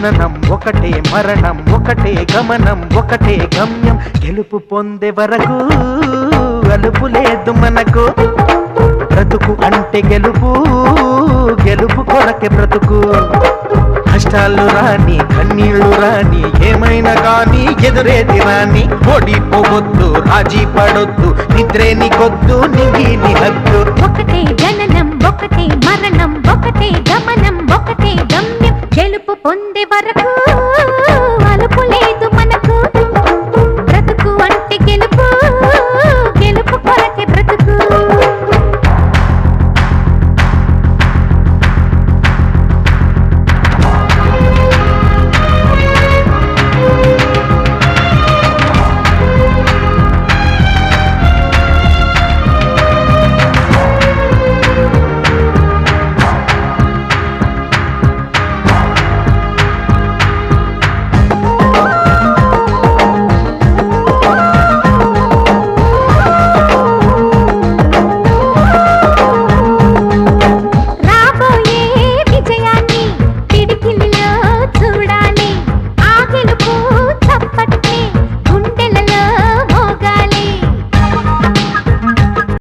జననం ఒకటే మరణం ఒకటే గమనం ఒకటే గమ్యం గెలుపు పొందే వరకు అలుపు లేదు మనకు బ్రతుకు అంటే గెలుపు గెలుపు కొరకే బ్రతుకు కష్టాలు రాని కన్నీళ్లు రాని ఏమైనా కానీ ఎదురేది రాని ఓడిపోవద్దు రాజీ పడొద్దు నిద్రే నీకొద్దు నింగి నీ హద్దు ఒకటే జననం ఒకటే మరణం